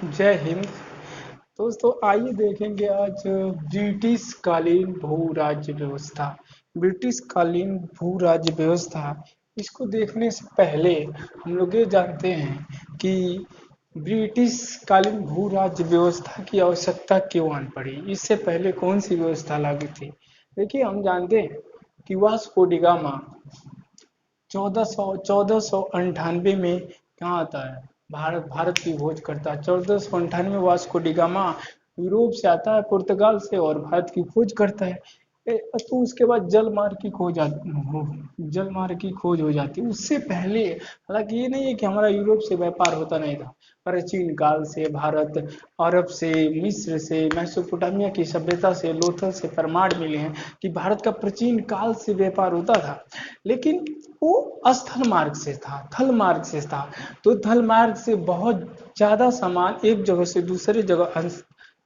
जय हिंद। दोस्तों आइए देखेंगे आज ब्रिटिश कालीन भू राज्य व्यवस्था। ब्रिटिश कालीन भू राज्य व्यवस्था, इसको देखने से पहले हम लोग ये जानते हैं कि ब्रिटिश कालीन भू राज्य व्यवस्था की आवश्यकता क्यों आन पड़ी। इससे पहले कौन सी व्यवस्था लागू थी। देखिए, हम जानते हैं कि वास्को डी गामा 1498 में कहाँ आता है, भारत भारत की खोज करता है। 1498 वास्को डी गामा यूरोप से आता है, पुर्तगाल से, और भारत की खोज करता है। तो उसके बाद जल मार्ग की खोज हो जाती है। उससे पहले हालांकि ये नहीं है कि हमारा यूरोप से व्यापार होता नहीं था। प्राचीन काल से भारत अरब से, मिस्र से, मैसोपोटामिया की सभ्यता से, लोथल से प्रमाण मिले हैं कि भारत का प्राचीन काल से व्यापार होता था। लेकिन वो स्थल मार्ग से था, थल मार्ग से था। तो थल मार्ग से बहुत ज्यादा सामान एक जगह से दूसरे जगह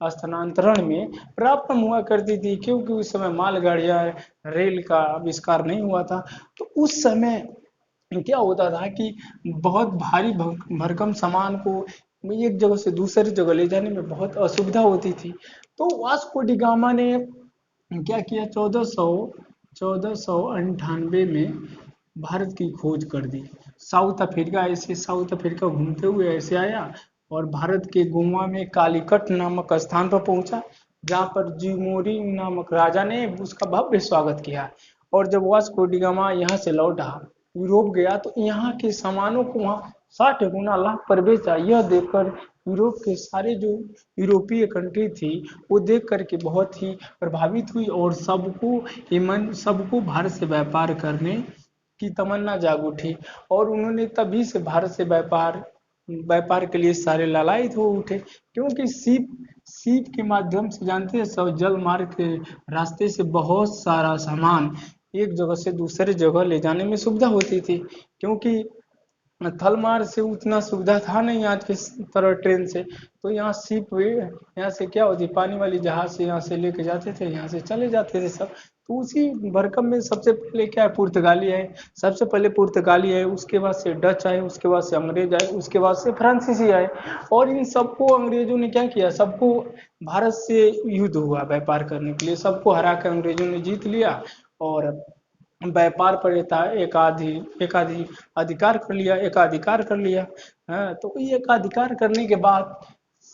स्थानांतरण में प्रॉब्लम हुआ करती थी, क्योंकि उस समय मालगाड़ियां, रेल का आविष्कार नहीं हुआ था। तो उस समय क्या होता था कि बहुत भारी भरकम सामान को एक जगह से दूसरी जगह ले जाने में बहुत असुविधा होती थी। तो वास्को डी गामा ने क्या किया, 1498 में भारत की खोज कर दी। साउथ अफ्रीका घूमते हुए ऐसे आया और भारत के गोवा में कालीकट नामक स्थान पर पहुंचा, जहां पर जिमोरी नामक राजा ने उसका भव्य स्वागत किया। और जब वास्को डी गामा यहाँ से लौटा, यूरोप गया, तो यहाँ के सामानों को वहाँ 60 गुना लाख पर बेचा। यह देखकर यूरोप के सारे जो यूरोपीय कंट्री थी, वो देख करके बहुत ही प्रभावित हुई और सबको भारत से व्यापार करने की तमन्ना जाग उठी। और उन्होंने तभी से भारत से व्यापार व्यापार के लिए सारे लालायित हो उठे, क्योंकि सीप के माध्यम से, जानते हैं, सब जल मार्ग के रास्ते से बहुत सारा सामान एक जगह से दूसरे जगह ले जाने में सुविधा होती थी। क्योंकि थल मार्ग से उतना सुविधा था नहीं आज के तरह ट्रेन से। तो यहाँ शिप वे यहाँ से क्या होती, पानी वाली जहाज से यहाँ से लेके जाते थे, यहाँ से चले जाते थे सब। तो उसी भरकम में सबसे पहले क्या है, पुर्तगाली आए। सबसे पहले पुर्तगाली आए, उसके बाद से डच आए, उसके बाद से अंग्रेज आए, उसके बाद से फ्रांसीसी आए। और इन सबको अंग्रेजों ने क्या किया, सबको भारत से युद्ध हुआ व्यापार करने के लिए, सबको हरा कर अंग्रेजों ने जीत लिया और व्यापार पर एकाधी अधिकार कर लिया, एकाधिकार कर लिया। हाँ, तो ये एकाधिकार करने के बाद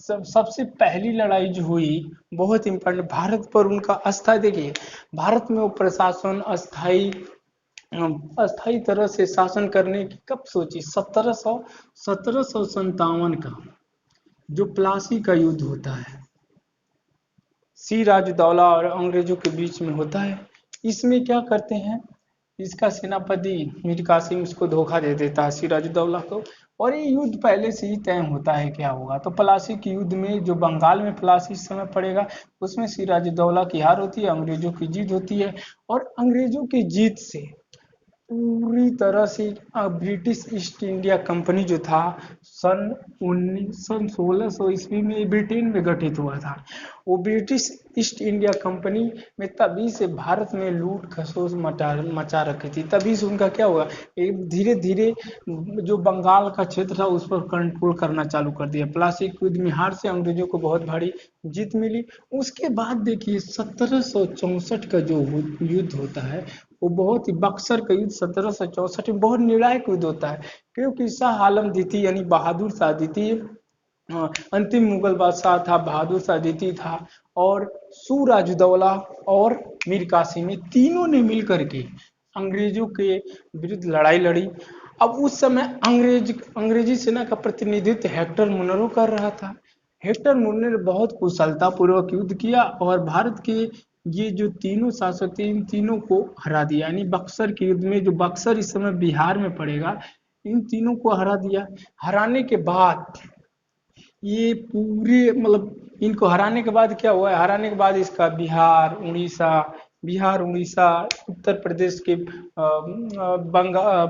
सबसे पहली लड़ाई जो हुई, बहुत इम्पोर्टेंट, भारत पर उनका अस्थायी, देखिए, भारत में वो प्रशासन अस्थायी तरह से शासन करने की कब सोची, 1757 का जो प्लासी का युद्ध होता है, सिराजुद्दौला और अंग्रेजों के बीच में होता है। इसमें क्या करते हैं, इसका सेनापति मीर कासिम इसको धोखा दे देता है सिराजुद्दौला को। और ये युद्ध पहले से ही तय होता है क्या होगा। तो प्लासी के युद्ध में, जो बंगाल में प्लासी इस समय पड़ेगा, उसमें सिराजुद्दौला की हार होती है, अंग्रेजों की जीत होती है। और अंग्रेजों की जीत से पूरी तरह से ब्रिटिश ईस्ट इंडिया कंपनी जो था, सन 1600 ईस्वी में ब्रिटेन में गठित हुआ था। वो ब्रिटिश ईस्ट इंडिया कंपनी में तभी से भारत में लूट खसोस मचा रखी थी। तभी से उनका क्या हुआ, एक धीरे धीरे जो बंगाल का क्षेत्र था उस पर कंट्रोल करना चालू कर दिया। प्लासी युद्ध में हार से अंग्रेजों को बहुत भारी जीत मिली। उसके बाद देखिए 1764 का जो युद्ध होता है, वो बहुत ही, बक्सर का युद्ध 1764 में बहुत निर्णायक युद्ध होता है। क्योंकि शाह आलम द्वितीय यानी बहादुर शाह द्वितीय, अंतिम मुगल बादशाह था, बहादुर शाह द्वितीय था, और सूराजुद्दौला और मीर कासिम, ये तीनों ने मिलकर के अंग्रेजों के विरुद्ध लड़ाई लड़ी। अब उस समय अंग्रेजी सेना का प्रतिनिधित्व हेक्टर मुनरो कर रहा था। हेक्टर मुनरो ने बहुत कुशलता पूर्वक युद्ध किया और भारत के ये जो तीनों शासक थे, इन तीनों को हरा दिया। यानी बक्सर के युद्ध में, जो बक्सर इस समय बिहार में पड़ेगा, इन तीनों को हरा दिया। हराने के बाद ये पूरे, मतलब इनको हराने के बाद क्या हुआ है, हराने के बाद इसका बिहार उड़ीसा उत्तर प्रदेश के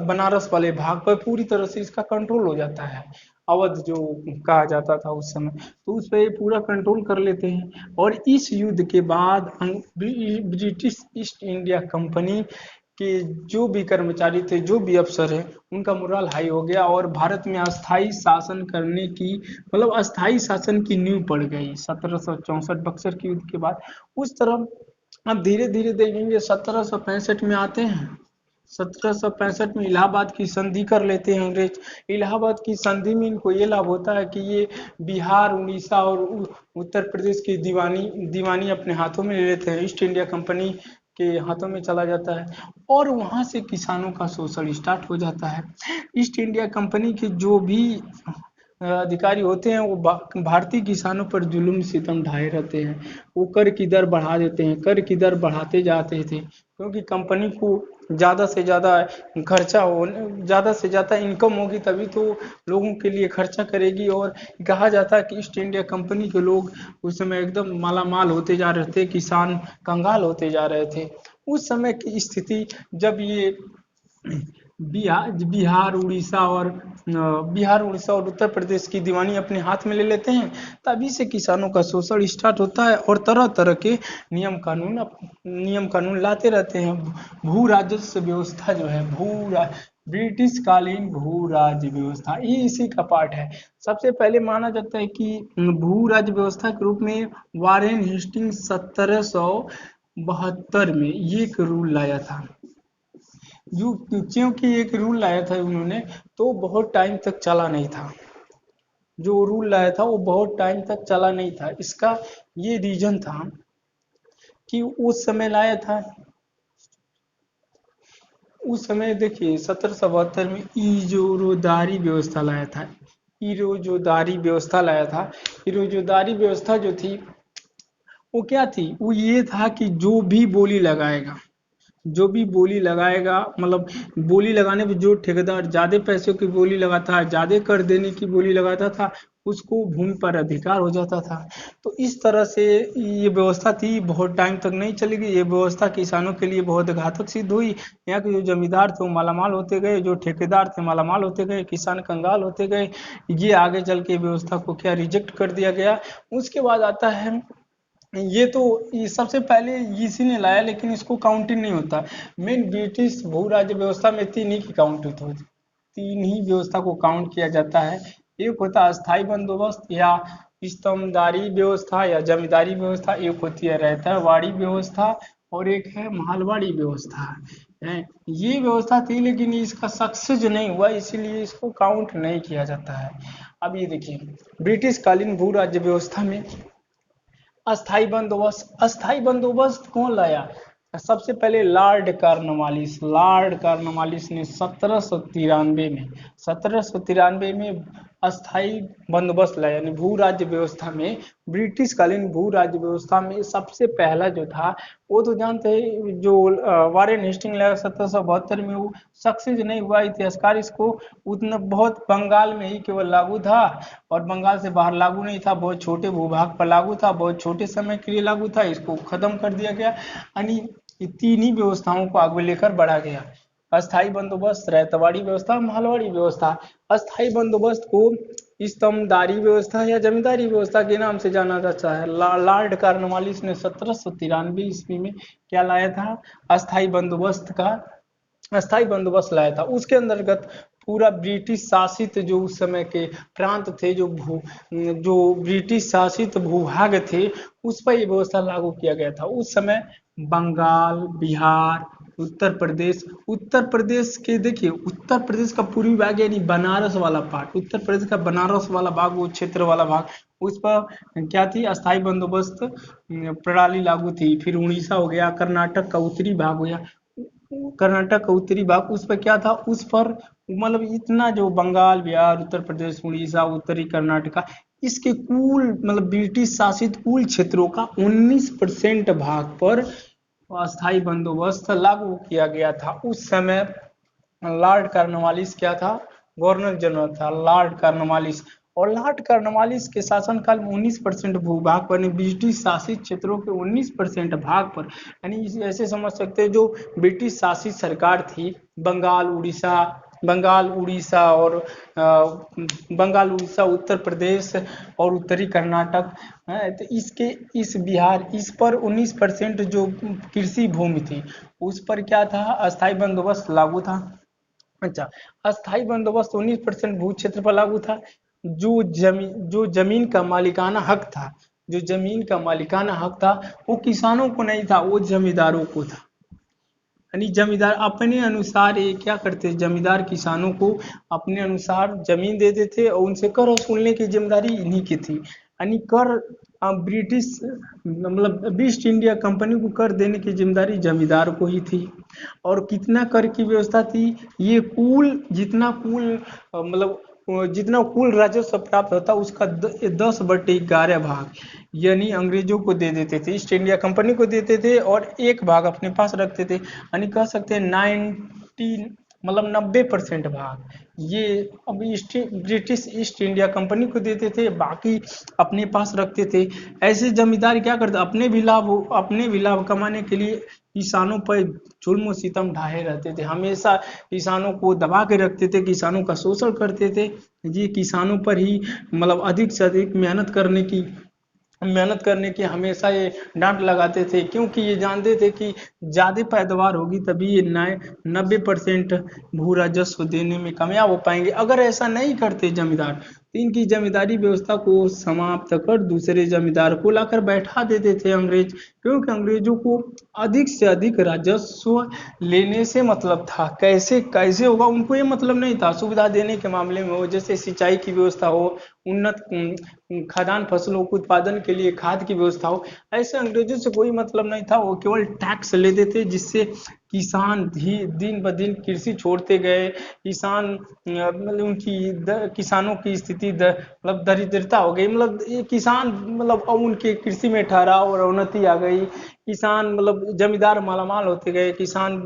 बनारस वाले भाग पर पूरी तरह से इसका कंट्रोल हो जाता है। अवध जो कहा जाता था उस समय, तो उस पर ये पूरा कंट्रोल कर लेते हैं। और इस युद्ध के बाद ब्रिटिश ईस्ट इंडिया कंपनी कि जो भी कर्मचारी थे, जो भी अफसर है, उनका मोरल हाई हो गया और भारत में अस्थाई शासन करने की, मतलब अस्थाई शासन की नींव पड़ गई 1764 बक्सर के युद्ध के बाद। उस तरफ अब धीरे धीरे देखेंगे 1765 में आते हैं। 1765 में इलाहाबाद की संधि कर लेते हैं अंग्रेज। इलाहाबाद की संधि में इनको ये लाभ होता है कि ये बिहार, उड़ीसा और उत्तर प्रदेश की दीवानी दीवानी अपने हाथों में ले लेते हैं। ईस्ट इंडिया कंपनी के हाथों में चला जाता है और वहां से किसानों का शोषण स्टार्ट हो जाता है। ईस्ट इंडिया कंपनी के जो भी अधिकारी होते हैं वो भारतीय किसानों पर जुल्म सितम ढाए रहते हैं। वो कर की दर बढ़ा देते हैं, कर की दर बढ़ाते जाते थे, क्योंकि कंपनी को ज़्यादा से ज़्यादा खर्चा हो, ज़्यादा से ज़्यादा इनकम होगी तभी तो लोगों के लिए खर्चा करेगी। और कहा जाता है कि ईस्ट इंडिया कंपनी के लोग उस समय एकदम माला माल होते जा रहे थे, किसान कंगाल होते जा रहे थे। उस समय की स्थिति जब ये बिहार उड़ीसा और उत्तर प्रदेश की दीवानी अपने हाथ में ले लेते हैं, तभी से किसानों का शोषण स्टार्ट होता है और तरह तरह के नियम कानून लाते रहते हैं। भू राजस्व व्यवस्था जो है, ब्रिटिश कालीन भू राज्य व्यवस्था, ये इसी का पार्ट है। सबसे पहले माना जाता है कि भू राज्य व्यवस्था के रूप में वारेन हेस्टिंग 1772 में ये एक रूल लाया था। जो क्योंकि एक रूल लाया था उन्होंने, तो बहुत टाइम तक चला नहीं था। जो रूल लाया था वो बहुत टाइम तक चला नहीं था। इसका ये रीजन था कि उस समय लाया था, उस समय देखिए 1772 में इजोरोदारी व्यवस्था लाया था। इरोजोदारी व्यवस्था लाया था। इरोजोदारी व्यवस्था जो थी वो क्या थी, वो ये था कि जो भी बोली लगाएगा, मतलब बोली लगाने पे जो ठेकेदार ज्यादा पैसों की बोली लगाता है, ज्यादा कर देने की बोली लगाता था, उसको भूमि पर अधिकार हो जाता था। तो इस तरह से ये व्यवस्था थी, बहुत टाइम तक नहीं चलेगी। ये व्यवस्था किसानों के लिए बहुत घातक सिद्ध हुई। यहाँ के जो जमींदार थे वो मालामाल होते गए, जो ठेकेदार थे मालामाल होते गए, किसान कंगाल होते गए। ये आगे चल के व्यवस्था को क्या रिजेक्ट कर दिया गया। उसके बाद आता है, ये सबसे पहले इसी ने लाया, लेकिन इसको काउंटिंग नहीं होता। मेन ब्रिटिश भू राज्य व्यवस्था में तीन ही की काउंट होती, तीन ही व्यवस्था को काउंट किया जाता है। एक होता है अस्थाई बंदोबस्त या स्तंभदारी व्यवस्था या जमींदारी व्यवस्था, एक होती है रैतवाड़ी व्यवस्था और एक है मालवाड़ी व्यवस्था है। ये व्यवस्था थी लेकिन इसका सक्सेस नहीं हुआ, इसीलिए इसको काउंट नहीं किया जाता है। अब ये देखिए, ब्रिटिश कालीन भू राज्य व्यवस्था में अस्थाई बंदोबस्त कौन लाया? सबसे पहले लॉर्ड कार्नवालिस ने 1793 में अस्थाई बंदोबस्त लाया। यानी भू राज्य व्यवस्था में, ब्रिटिश कालीन भू राज्य व्यवस्था में सबसे पहला जो था, वो तो जानते हैं, जो वारेन हेस्टिंग लाया 1772 में, वो सक्सेस नहीं हुआ। इतिहासकार इसको उतना बहुत बंगाल में ही केवल लागू था और बंगाल से बाहर लागू नहीं था, बहुत छोटे भूभाग पर लागू था, बहुत छोटे समय के लिए लागू था, इसको खत्म कर दिया गया। यानी तीन ही व्यवस्थाओं को आगे लेकर बढ़ा गया, अस्थाई बंदोबस्त, रैतवाड़ी व्यवस्था, मालवाड़ी व्यवस्था। अस्थाई बंदोबस्त को स्तंभदारी व्यवस्था या जमींदारी व्यवस्था के नाम से जाना जाता है। लॉर्ड कार्नवालिस ने 1793 ईस्वी में क्या लाया था? अस्थाई बंदोबस्त लाया था। उसके अंतर्गत पूरा ब्रिटिश शासित जो उस समय के प्रांत थे, जो ब्रिटिश शासित भूभाग थे, उस पर ये व्यवस्था लागू किया गया था। उस समय बंगाल, बिहार, उत्तर प्रदेश के, देखिए उत्तर प्रदेश का पूर्वी भाग यानी बनारस वाला पार्ट, उत्तर प्रदेश का बनारस वाला भाग, वो क्षेत्र वाला भाग, उस पर क्या थी? अस्थाई बंदोबस्त प्रणाली लागू थी। फिर उड़ीसा हो गया, कर्नाटक का उत्तरी भाग हो गया, कर्नाटक का उत्तरी भाग, उस पर क्या था? उस पर मतलब इतना जो बंगाल, बिहार, उत्तर प्रदेश, उड़ीसा, उत्तरी कर्नाटका, इसके कुल मतलब ब्रिटिश शासित कुल क्षेत्रों का 19% भाग पर अस्थाई बंदोबस्त लागू किया गया था। उस समय लॉर्ड कार्नवालिस क्या था? गवर्नर जनरल था लॉर्ड कार्नवालिस। और लॉर्ड कार्नवालिस के शासनकाल में 19% भूभाग पर, ब्रिटिश शासित क्षेत्रों के 19% भाग पर, यानी ऐसे समझ सकते हैं जो ब्रिटिश शासित सरकार थी, बंगाल, उड़ीसा, बंगाल उड़ीसा और बंगाल उड़ीसा उत्तर प्रदेश और उत्तरी कर्नाटक है। तो इसके इस बिहार इस पर 19% जो कृषि भूमि थी उस पर क्या था, अस्थायी बंदोबस्त लागू था। अच्छा, अस्थायी बंदोबस्त 19% भू क्षेत्र पर लागू था। जो जमीन का मालिकाना हक था, जो जमीन का मालिकाना हक था वो किसानों को नहीं था, वो जमींदारों को था। यानी जमींदार अपने अनुसार ये क्या करते, जमींदार किसानों को अपने अनुसार जमीन दे देते और उनसे कर वसूलने की जिम्मेदारी इन्हीं की थी। यानी कर ब्रिटिश मतलब ईस्ट इंडिया कंपनी को कर देने की जिम्मेदारी जमींदार को ही थी। और कितना कर की व्यवस्था थी, ये कुल जितना कुल मतलब जितना कुल राजस्व प्राप्त होता उसका 10/11 भाग यानी अंग्रेजों को दे देते थे, ईस्ट इंडिया कंपनी को देते थे और एक भाग अपने पास रखते थे। यानी कह सकते हैं 90% भाग ये अब ब्रिटिश ईस्ट इंडिया कंपनी को देते थे, बाकी अपने पास रखते थे। ऐसे जमींदार क्या करते, अपने भी लाभ कमाने के लिए किसानों पर जुल्म सितम ढाए रहते थे, हमेशा किसानों को दबा के रखते थे, किसानों का शोषण करते थे। ये किसानों पर ही मतलब अधिक से अधिक मेहनत करने की हमेशा ये डांट लगाते थे, क्योंकि ये जानते थे कि ज़्यादा पैदावार होगी तभी ये 90% भू राजस्व देने में कामयाब हो पाएंगे। अगर ऐसा नहीं करते जमींदार तो इनकी जमींदारी व्यवस्था को समाप्त कर दूसरे जमींदार को लाकर बैठा देते थे अंग्रेज, क्योंकि अंग्रेजों को अधिक से अधिक राजस्व लेने से मतलब था। कैसे कैसे होगा उनको ये मतलब नहीं था, सुविधा देने के मामले में हो, जैसे सिंचाई की व्यवस्था हो, उन्नत खाद्यान्न फसलों के उत्पादन के लिए खाद की व्यवस्था हो, ऐसे अंग्रेजों से कोई मतलब नहीं था। वो केवल टैक्स लेते थे, जिससे किसान दिन ब दिन कृषि छोड़ते गए। किसान मतलब किसानों की स्थिति मतलब दरिद्रता हो गई, मतलब ये किसान मतलब उनके कृषि में ठहराव और अवनति आ गई। किसान मतलब जमींदार मालामाल होते गए, किसान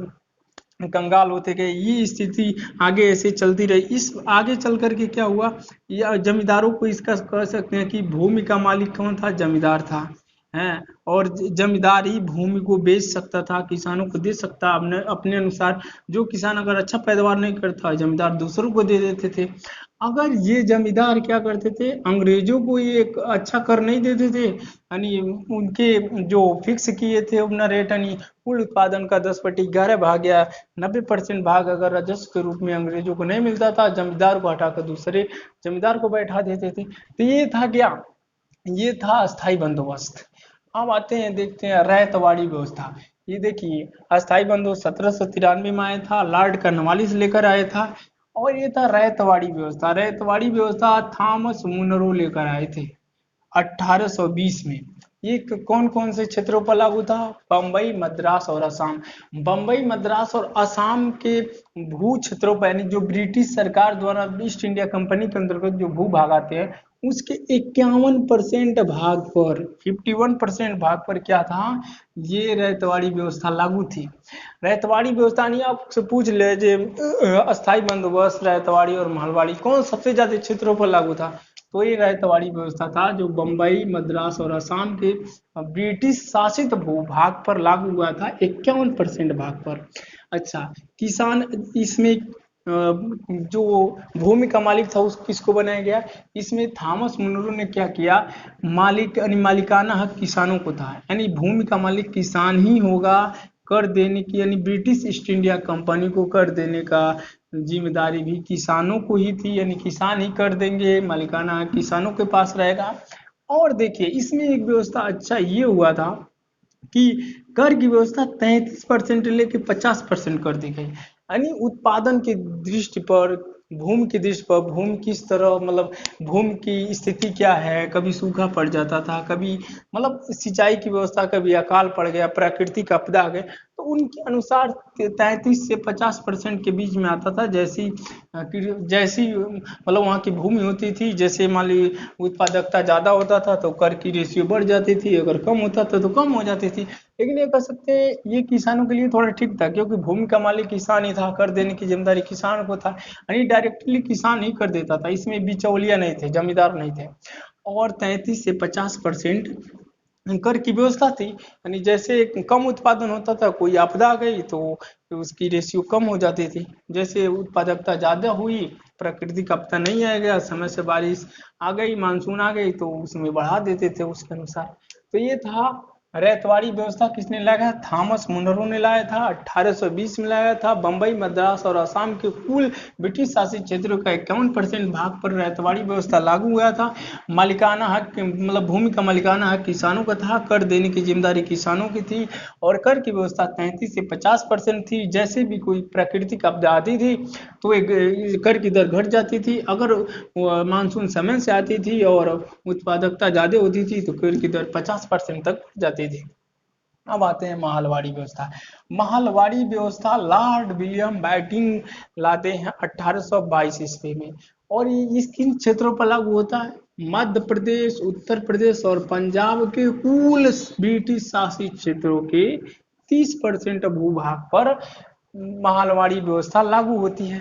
कंगाल होते गए। ये स्थिति आगे ऐसे चलती रही। इस आगे चल करके क्या हुआ, या जमींदारों को इसका कह सकते हैं कि भूमि का मालिक कौन था, जमींदार था हैं। और जमींदार ही भूमि को बेच सकता था, किसानों को दे सकता अपने अपने अनुसार। जो किसान अगर अच्छा पैदावार नहीं करता, जमींदार दूसरों को दे देते थे। अगर ये जमींदार क्या करते थे, अंग्रेजों को ये एक अच्छा कर नहीं देते थे, यानी उनके जो फिक्स किए थे अपना रेट, यानी कुल उत्पादन का 10/11 भाग या 90% भाग अगर राजस्व के रूप में अंग्रेजों को नहीं मिलता था, जमींदार को हटाकर दूसरे जमींदार को बैठा देते थे। तो ये था क्या, ये था अस्थाई बंदोबस्त। अब आते हैं देखते हैं रैयतवाड़ी व्यवस्था। ये देखिए, अस्थाई बंदोबस्त 1793 में आया था, लॉर्ड कॉर्नवालिस लेकर आया था। और ये था रैयतवाड़ी व्यवस्था। रैयतवाड़ी व्यवस्था थॉमस मुनरो लेकर आए थे 1820 में। ये कौन कौन से क्षेत्रों पर लागू था, बम्बई, मद्रास और असम। बम्बई, मद्रास और असम के भू क्षेत्रों पर, यानी जो ब्रिटिश सरकार द्वारा ईस्ट इंडिया कंपनी के अंतर्गत जो भू भाग आते हैं उसके 51% भाग पर, 51% भाग पर क्या था, ये रैयतवाड़ी व्यवस्था लागू थी। रैयतवाड़ी व्यवस्था नहीं आपसे पूछ ले जे अस्थाई बंदोबस्त, रैयतवाड़ी और महलवाड़ी कौन सबसे ज्यादा क्षेत्रों पर लागू था, तो ये रैयतवाड़ी व्यवस्था था जो बम्बई, मद्रास और असम के ब्रिटिश शासित भूभाग पर लागू हुआ था, 51% भाग पर। अच्छा, किसान इसमें जो भूमि का मालिक था उस किसको बनाया गया, इसमें थॉमस मुनरो ने क्या किया, मालिक यानी मालिकाना हक किसानों को था, यानी भूमि का मालिक किसान ही होगा। कर देने की यानी ब्रिटिश ईस्ट इंडिया कंपनी को कर देने का जिम्मेदारी भी किसानों को ही थी, यानी किसान ही कर देंगे, मालिकाना हक किसानों के पास रहेगा। और देखिए इसमें एक व्यवस्था अच्छा ये हुआ था कि कर की व्यवस्था 33% लेके 50% कर दी गई, यानी उत्पादन की दृष्टि पर, भूमि की दृष्टि पर, भूमि किस तरह मतलब भूमि की स्थिति क्या है, कभी सूखा पड़ जाता था, कभी मतलब सिंचाई की व्यवस्था, कभी अकाल पड़ गया, प्राकृतिक आपदा आ गए, तो उनके अनुसार 33 से 50% के बीच में आता था। जैसी मतलब वहाँ की भूमि होती थी, जैसे मान ली उत्पादकता ज़्यादा होता था तो कर की रेशियो बढ़ जाती थी, अगर कम होता था तो कम हो जाती थी। लेकिन ये कह सकते हैं ये किसानों के लिए थोड़ा ठीक था, क्योंकि भूमि का मालिक किसान ही था, कर देने की जिम्मेदारी किसान को था, यानी डायरेक्टली किसान ही कर देता था, इसमें बिचौलिया नहीं थे, जमींदार नहीं थे। और 33 से 50% कर की व्यवस्था थी, यानी जैसे कम उत्पादन होता था, कोई आपदा आ गई तो उसकी रेशियो कम हो जाती थी। जैसे उत्पादकता ज्यादा हुई, प्राकृतिक आपदा नहीं आ गया, समय से बारिश आ गई, मानसून आ गई, तो उसमें बढ़ा देते थे उसके अनुसार। तो ये था रैयतवाड़ी व्यवस्था। किसने लाया? थॉमस मुनरो ने लाया था, 1820 में लाया था। बंबई, मद्रास और असम के कुल ब्रिटिश शासित क्षेत्रों का 51% भाग पर रैयतवाड़ी व्यवस्था लागू हुआ था। मालिकाना हक, मतलब भूमि का मालिकाना हक किसानों का था। कर देने की जिम्मेदारी किसानों की थी, और कर की व्यवस्था 33 से 50% थी। जैसे भी कोई प्राकृतिक आपदा आती थी तो एक कर की दर घट जाती थी। अगर मानसून समय से आती थी और उत्पादकता ज्यादा होती थी तो कर की दर 50% तक बढ़ जाती थी। अब आते हैं महलवाड़ी व्यवस्था। महलवाड़ी व्यवस्था लॉर्ड विलियम बेंटिंक लाते हैं 1822 ईस्वी में, और ये इस किन क्षेत्रों पर लागू होता है? मध्य प्रदेश, उत्तर प्रदेश और पंजाब के कुल ब्रिटिश शासित क्षेत्रों के 30% भूभाग पर महलवाड़ी व्यवस्था लागू होती है।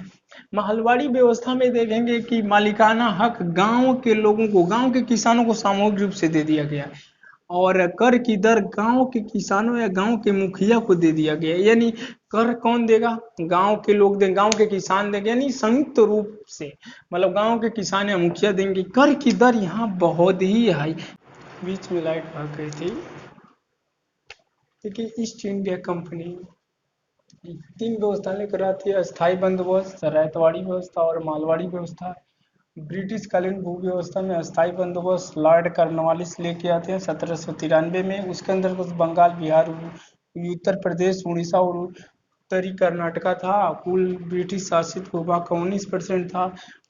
महलवाड़ी व्यवस्था में देखेंगे कि मालिकाना हक गांव के लोगों को, गांव के किसानों को सामूहिक रूप से दे दिया गया है, और कर की दर गांव के किसानों या गांव के मुखिया को दे दिया गया। यानी कर कौन देगा? गांव के लोग देंगे, गांव के किसान देंगे, यानी संयुक्त रूप से, मतलब गांव के किसान या मुखिया देंगे। कर की दर यहाँ बहुत ही हाई। बीच में लाइट भाग गई थी। देखिए, ईस्ट इंडिया कंपनी तीन व्यवस्था लेकर आती है: अस्थाई बंदोबस्त, रैयतवाड़ी व्यवस्था और मालवाड़ी व्यवस्था। ब्रिटिश कालीन भू व्यवस्था में अस्थाई बंदोबस्त लॉर्ड कॉर्नवालिस लेके आते हैं 1793 में। उसके अंतर्गत बंगाल, बिहार, उत्तर प्रदेश, उड़ीसा और उत्तरी कर्नाटका था। कुल ब्रिटिश शासित भूभाग का 19% था।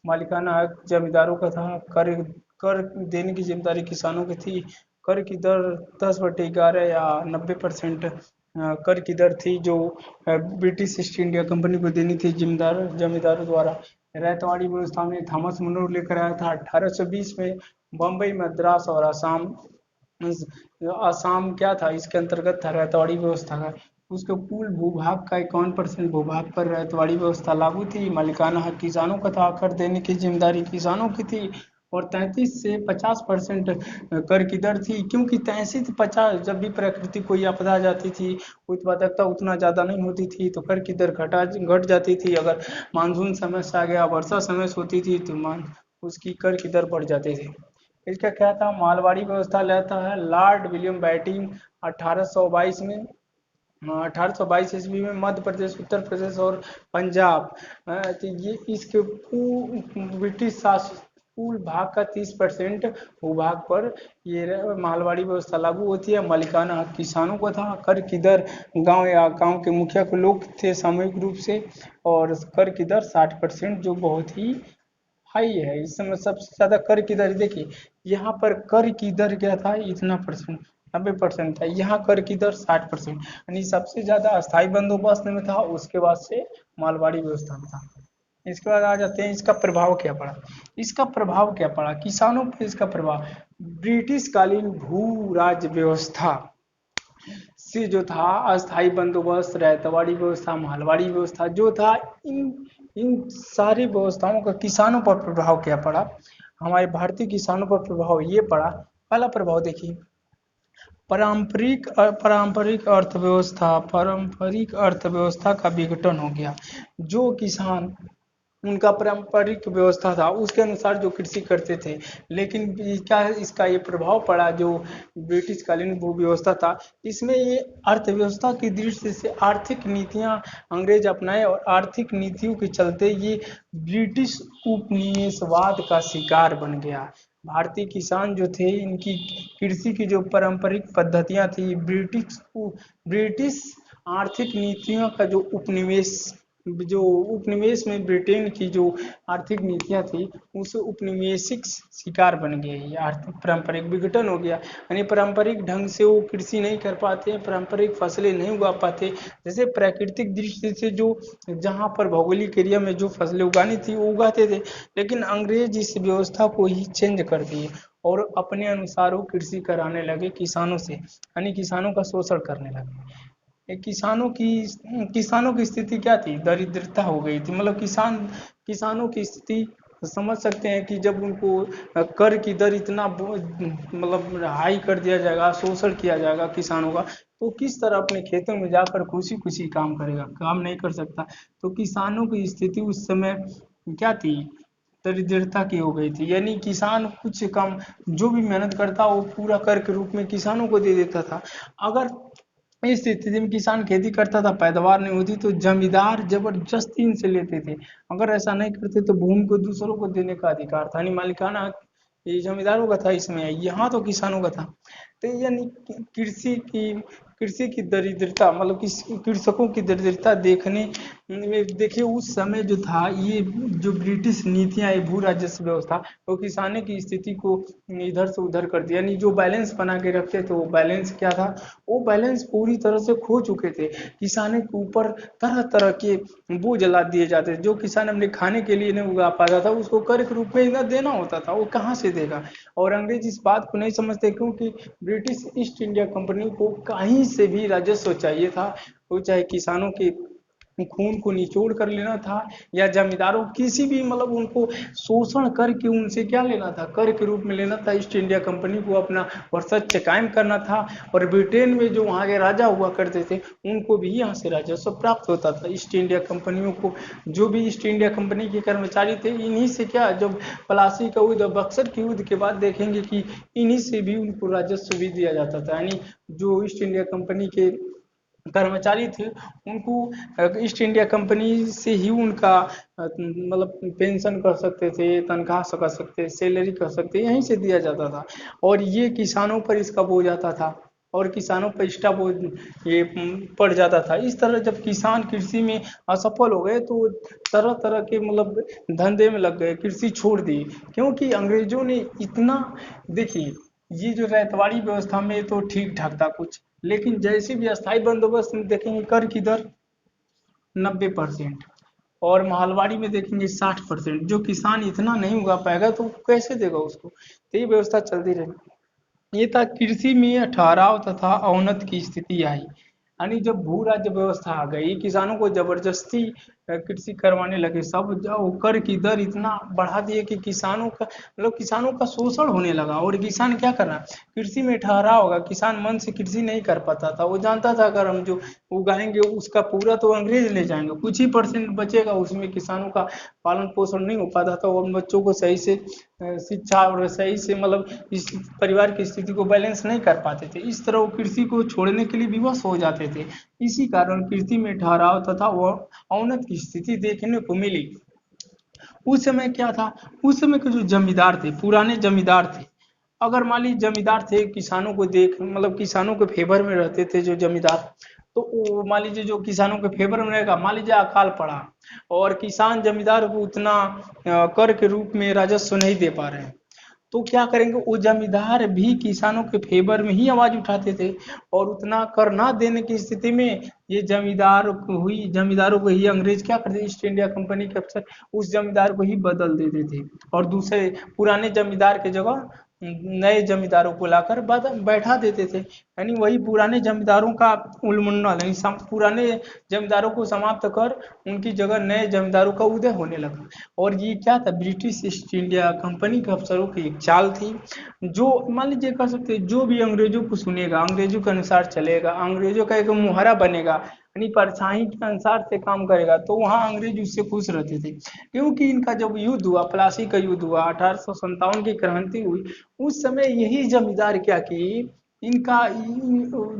मालिकाना हक जमींदारों का था। कर कर देने की जिम्मेदारी किसानों की थी। कर की दर 10/11 या 90% कर की दर थी, जो ब्रिटिश ईस्ट इंडिया कंपनी को देनी थी जमींदारों द्वारा। रैयतवाड़ी व्यवस्था में थॉमस मुनरो लेकर आया था 1820 में। बम्बई, मद्रास और असम, असम क्या था इसके अंतर्गत था रैयतवाड़ी व्यवस्था का। उसके कुल भूभाग का 51% भूभाग पर रैयतवाड़ी व्यवस्था लागू थी। मालिकाना हक किसानों का था। कर देने की जिम्मेदारी किसानों की थी, और 33 से 50% कर की दर थी। क्योंकि 33 से 50, जब भी प्रकृति कोई आपदा आ जाती थी, उत्पादकता उतना ज़्यादा नहीं होती थी, तो कर की दर घट जाती थी। अगर मानसून समय से आ गया, वर्षा समय से होती थी, तो उसकी कर की दर बढ़ जाती थी। इसका क्या था? मालवाड़ी व्यवस्था लेता है लॉर्ड विलियम बेंटिंक 1822 में। 1822 ईस्वी में मध्य प्रदेश, उत्तर प्रदेश और पंजाब, तो ये इसके ब्रिटिश शासित कुल भाग का 30% भूभाग पर ये मालवाड़ी व्यवस्था लागू होती है। मालिकाना हक किसानों को था। कर की दर गांव या गांव के मुखिया को लोग थे सामूहिक रूप से, और कर की दर 60%, जो बहुत ही हाई है। इस समय सबसे ज्यादा कर की दर देखिए, यहाँ पर कर की दर क्या था? इतना परसेंट, 90% था। यहाँ कर की दर 60%, यानी सबसे ज्यादा अस्थाई बंदोबस्त में था, उसके बाद से मालवाड़ी व्यवस्था में था। इसके बाद आ जाते हैं इसका प्रभाव क्या पड़ा। इसका प्रभाव क्या पड़ा किसानों पर? इसका प्रभाव ब्रिटिश कालीन भू राज्य व्यवस्था से जो था, अस्थाई बंदोबस्त, रैयतवाड़ी व्यवस्था, मालवाड़ी व्यवस्था जो था, इन इन सारी व्यवस्थाओं का किसानों पर प्रभाव क्या पड़ा? हमारे भारतीय किसानों पर प्रभाव ये पड़ा। पहला प्रभाव देखिए, पारंपरिक अर्थव्यवस्था का विघटन हो गया। जो किसान, उनका पारंपरिक व्यवस्था था उसके अनुसार जो कृषि करते थे, लेकिन क्या इसका ये प्रभाव पड़ा जो ब्रिटिश कालीन भू व्यवस्था था, इसमें ये अर्थव्यवस्था की दृष्टि से आर्थिक नीतियां अंग्रेज अपनाए, और आर्थिक नीतियों के चलते ये ब्रिटिश उपनिवेशवाद का शिकार बन गया। भारतीय किसान जो थे, इनकी कृषि की जो पारंपरिक पद्धतियां थी, ब्रिटिश आर्थिक नीतियों का जो उपनिवेश में ब्रिटेन की जो आर्थिक नीतियां थी, उस उपनिवेशिक शिकार बन गए। ये आर्थिक पारंपरिक विघटन हो गया, यानी पारंपरिक ढंग से वो कृषि नहीं कर पाते, पारंपरिक फसलें नहीं उगा पाते। जैसे प्राकृतिक दृष्टि से जो, जहाँ पर भौगोलिक एरिया में जो फसलें उगानी थी वो उगाते थे, लेकिन अंग्रेज इस व्यवस्था को ही चेंज कर दिए और अपने अनुसार वो कृषि कराने लगे किसानों से, यानी किसानों का शोषण करने लगे। किसानों की स्थिति क्या थी? दरिद्रता हो गई थी, मतलब किसानों की स्थिति तो समझ सकते हैं कि जब उनको कर की दर इतना मतलब हाई कर दिया जाएगा, शोषण किया जाएगा किसानों का, तो किस तरह अपने खेतों में जाकर खुशी खुशी काम करेगा, काम नहीं कर सकता। तो किसानों की स्थिति उस समय क्या थी, दरिद्रता की हो गई थी। यानी किसान कुछ कम, जो भी मेहनत करता वो पूरा कर के रूप में किसानों को दे देता था। अगर इस स्थिति में किसान खेती करता था, पैदावार नहीं होती, तो जमींदार जबरदस्ती इनसे लेते थे। अगर ऐसा नहीं करते तो भूमि को दूसरों को देने का अधिकार था, यानी मालिकाना हक ये जमींदारों का था, इसमें यहाँ तो किसानों का था। तो यानी कृषि की दरिद्रता, मतलब कृषकों की दरिद्रता देखने में, देखिए उस समय जो था, ये जो ब्रिटिश नीतियां, ये भू राजस्व व्यवस्था, वो किसानों की स्थिति को इधर से उधर कर दिया। यानी जो बैलेंस बना के रखते थे, वो बैलेंस क्या था, वो बैलेंस पूरी तरह से खो चुके थे। किसानों के ऊपर तरह तरह के बोझ लाद दिए जाते थे। जो किसान अपने खाने के लिए नहीं उगा पाता था, उसको कर के रूप में इधर देना होता था, वो कहाँ से देगा। और अंग्रेज इस बात को नहीं समझते, क्योंकि ब्रिटिश ईस्ट इंडिया कंपनी को कहीं से भी राजस्व चाहिए था, वो चाहे किसानों के खून को निचोड़ कर लेना था, या जमींदारों किसी भी, मतलब उनको शोषण करके उनसे क्या लेना था, कर के रूप में लेना था। ईस्ट इंडिया कंपनी को अपना वर्चस्व कायम करना था। और ब्रिटेन में जो वहाँ के राजा हुआ करते थे, उनको भी यहाँ से राजस्व प्राप्त होता था। ईस्ट इंडिया कंपनियों को, जो भी ईस्ट इंडिया कंपनी के कर्मचारी थे, इन्हीं से क्या, जब प्लासी का युद्ध, बक्सर के युद्ध के बाद देखेंगे कि इन्हीं से भी उनको राजस्व भी दिया जाता था। यानी जो ईस्ट इंडिया कंपनी के कर्मचारी थे, उनको ईस्ट इंडिया कंपनी से ही उनका मतलब पेंशन कर सकते थे, तनख्वाह कर सकते, सैलरी कर सकते, यहीं से दिया जाता था। और ये किसानों पर इसका बोझ आता था, और किसानों पर इसका बोझ ये पड़ जाता था। इस तरह जब किसान कृषि में असफल हो गए, तो तरह तरह के मतलब धंधे में लग गए, कृषि छोड़ दी। क्योंकि अंग्रेजों ने इतना, देखिए ये जो रैयतवाड़ी व्यवस्था में तो ठीक ठाक था कुछ, लेकिन जैसे भी अस्थाई बंदोबस्त में देखेंगे कर की दर 90%, और महलवाड़ी में देखेंगे 60%। जो किसान इतना नहीं उगा पाएगा तो कैसे देगा उसको, तो ये व्यवस्था चलती रही। ये था कृषि में ठहराव तथा अवनत की स्थिति आई। यानी जब भू राज्य व्यवस्था आ गई, किसानों को जबरदस्ती कृषि करवाने लगे, सब कर की दर इतना बढ़ा दिए कि किसानों का, मतलब किसानों का शोषण होने लगा। और किसान क्या कर रहा, कृषि में ठहराव होगा, किसान मन से कृषि नहीं कर पाता था। वो जानता था अगर हम जो उगाएंगे उसका पूरा तो अंग्रेज ले जाएंगे, कुछ ही परसेंट बचेगा, उसमें किसानों का पालन पोषण नहीं हो पाता था, और बच्चों को सही से शिक्षा और सही से, मतलब इस परिवार की स्थिति को बैलेंस नहीं कर पाते थे। इस तरह वो कृषि को छोड़ने के लिए विवश हो जाते थे। इसी कारण कृषि में ठहराव तथा वह अवनत की स्थिति देखने को मिली। उस समय क्या था, उस समय के जो जमींदार थे, पुराने जमींदार थे, अगर मान लीजिए जमींदार थे, किसानों को देख, मतलब किसानों के फेवर में रहते थे जो जमींदार, तो मान लीजिए जो किसानों के फेवर में रहेगा, मान लीजिए अकाल पड़ा, और किसान जमींदार को उतना कर के रूप में राजस्व नहीं दे पा रहे हैं, तो क्या करेंगे, वो जमींदार भी किसानों के फेवर में ही आवाज उठाते थे। और उतना कर ना देने की स्थिति में ये जमींदारों को ही अंग्रेज क्या करते, ईस्ट इंडिया कंपनी के अफसर उस जमींदार को ही बदल देते थे, और दूसरे पुराने जमींदार के जगह नए जमींदारों को लाकर बैठा देते थे। यानी वही पुराने जमींदारों का उन्मूलन, यानी पुराने जमींदारों को समाप्त कर उनकी जगह नए जमींदारों का उदय होने लगा। और ये क्या था, ब्रिटिश ईस्ट इंडिया कंपनी के अफसरों की एक चाल थी, जो मान लीजिए कह सकते हैं, जो भी अंग्रेजों को सुनेगा, अंग्रेजों के अनुसार चलेगा, अंग्रेजों का एक मुहरा बनेगा, यानी परछाई के अनुसार से काम करेगा, तो वहाँ अंग्रेज उससे खुश रहते थे। क्योंकि इनका जब युद्ध हुआ, प्लासी का युद्ध हुआ, 1857 की क्रांति हुई, उस समय यही जमींदार क्या की, इनका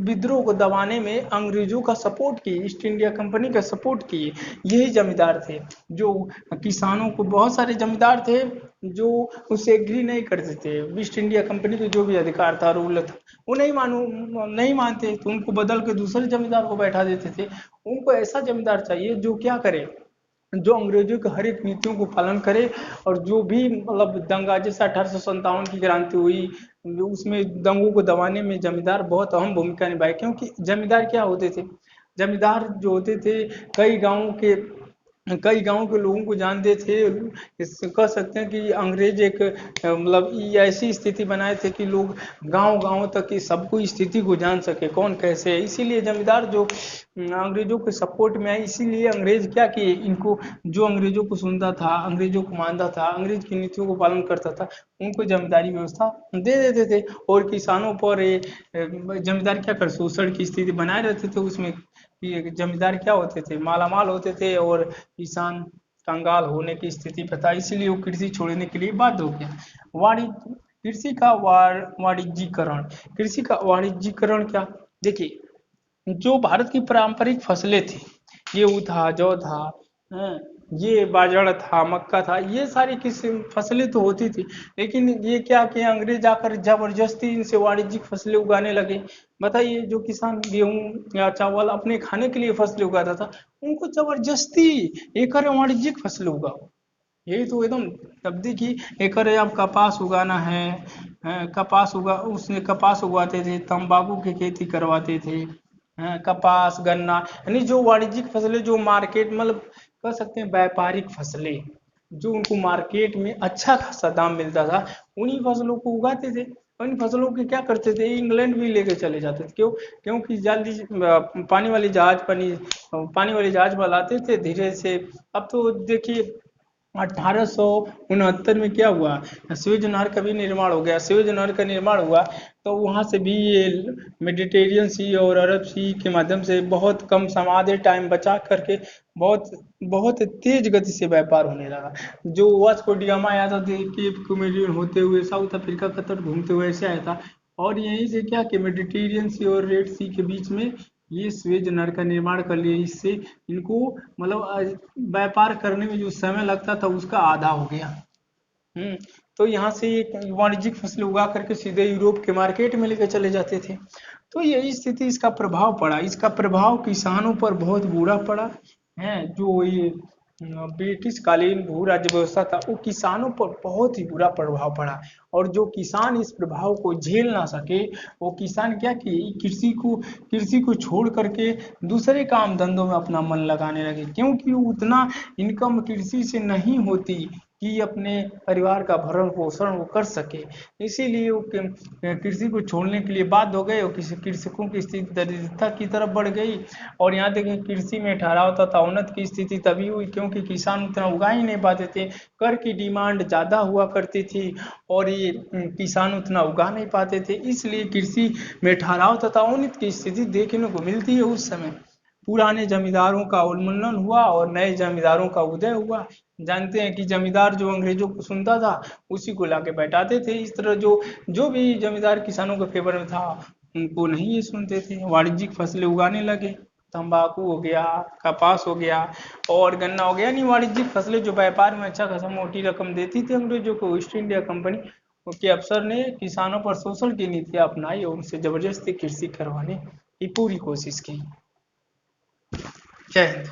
विद्रोह को दबाने में अंग्रेजों का सपोर्ट की, ईस्ट इंडिया कंपनी का सपोर्ट किए, यही जमींदार थे। जो किसानों को, बहुत सारे जमींदार थे जो उससे एग्री नहीं करते थे, ईस्ट इंडिया कंपनी के जो भी अधिकार था, रूल था, वो नहीं मानते, तो उनको बदल के दूसरे जमींदार को बैठा देते थे। उनको ऐसा जमींदार चाहिए जो क्या करे, जो अंग्रेजों के हर एक नीतियों को पालन करे, और जो भी मतलब दंगा, जैसे 1857 की क्रांति हुई, जो उसमें दंगों को दबाने में जमींदार बहुत अहम भूमिका निभाई। क्योंकि जमींदार क्या होते थे, जमींदार जो होते थे, कई गांवों के कई गांव के लोगों को जानते थे। कह सकते हैं कि अंग्रेज एक मतलब ये ऐसी स्थिति बनाए थे कि लोग गांव गांव तक की सबको स्थिति को जान सके कौन कैसे है। इसीलिए जमींदार जो अंग्रेजों के सपोर्ट में आए, इसीलिए अंग्रेज क्या किए, इनको जो अंग्रेजों को सुनता था, अंग्रेजों को मानता था, अंग्रेज की नीतियों को पालन करता था, उनको जमींदारी व्यवस्था दे देते थे। और किसानों पर जमींदार क्या कर शोषण की स्थिति बनाए रहते थे उसमें। कि जमींदार क्या होते थे, मालामाल होते थे और किसान कंगाल होने की स्थिति पर था। इसीलिए वो कृषि छोड़ने के लिए बाध्य हो गया। वाणिज्य कृषि का वाणिज्यीकरण। कृषि का वाणिज्यीकरण क्या, देखिए जो भारत की पारंपरिक फसलें थी, गेहूं था, जौ था, हैं, ये बाजरा था, मक्का था, ये सारी किस्म फसलें तो होती थी। लेकिन ये क्या किया, अंग्रेज आकर जबरदस्ती इनसे वाणिज्यिक फसलें उगाने लगे। बताइए, जो किसान गेहूं या चावल अपने खाने के लिए फसलें उगाता था, उनको जबरदस्ती एकड़ वाणिज्यिक फसलें उगाओ। यही तो एकदम तब्दी की। एकड़ आप कपास उगाना है, कपास उगा, उसने कपास उगाते थे, तंबाकू की खेती करवाते थे, कपास गन्ना, यानी जो वाणिज्यिक फसलें जो मार्केट मतलब कह सकते हैं व्यापारिक फसलें, जो उनको मार्केट में अच्छा खासा दाम मिलता था, उन्हीं फसलों को उगाते थे। उन फसलों के क्या करते थे, इंग्लैंड भी लेके चले जाते थे। क्यों? क्योंकि जल्दी पानी वाली जहाज बनाते थे धीरे से। अब तो देखिए 1869 में क्या हुआ, स्वेज नहर का भी निर्माण हो गया। स्वेज नहर का निर्माण हुआ तो वहां से भी ये मेडिटेरियन सी और अरब सी के माध्यम से बहुत कम समय, आधे टाइम बचा करके बहुत बहुत तेज गति से व्यापार होने लगा। जो वास्को डिगामा आया था केप कमेडियन होते हुए साउथ अफ्रीका का तट घूमते हुए ऐसे आया था, और यहीं से क्या कि मेडिटेरियन सी और रेड सी के बीच में ये स्वेज नहर का निर्माण कर लिया। इससे इनको मतलब व्यापार करने में जो समय लगता था उसका आधा हो गया। तो यहाँ से ये वाणिज्यिक फसलें उगा करके सीधे यूरोप के मार्केट में लेकर चले जाते थे। तो यही स्थिति, इसका प्रभाव पड़ा, इसका प्रभाव किसानों पर बहुत बुरा पड़ा है। जो ये ब्रिटिश कालीन भू राज्य व्यवस्था था, वो किसानों पर बहुत ही बुरा प्रभाव पड़ा। और जो किसान इस प्रभाव को झेल ना सके, वो किसान क्या किए, कृषि को छोड़ करके दूसरे काम धंधों में अपना मन लगाने लगे। क्योंकि उतना इनकम कृषि से नहीं होती कि अपने परिवार का भरण पोषण वो कर सके। इसीलिए वो कृषि को छोड़ने के लिए बाध्य हो गए और किसी कृषकों की स्थिति दरिद्रता की तरफ बढ़ गई। और यहाँ देखें, कृषि में ठहराव तथा उन्नत की स्थिति तभी हुई क्योंकि किसान उतना उगा ही नहीं पाते थे। कर की डिमांड ज़्यादा हुआ करती थी और ये किसान उतना उगा नहीं पाते थे, इसलिए कृषि में ठहराव तथा उन्नत की स्थिति देखने को मिलती है उस समय। पुराने जमींदारों का उन्मूलन हुआ और नए जमींदारों का उदय हुआ। जानते हैं कि जमींदार जो अंग्रेजों को सुनता था उसी को लाके बैठाते थे। इस तरह जो जो भी जमींदार किसानों के फेवर में था उनको नहीं ये सुनते थे, वाणिज्यिक फसलें उगाने लगे। तंबाकू हो गया, कपास हो गया और गन्ना हो गया, यानी वाणिज्यिक फसलें जो व्यापार में अच्छा खासा मोटी रकम देती थी अंग्रेजों को। ईस्ट इंडिया कंपनी के अफसर ने किसानों पर शोषण की नीतियां अपनाई और उनसे जबरदस्ती कृषि करवाने की पूरी कोशिश की। जय हिंद।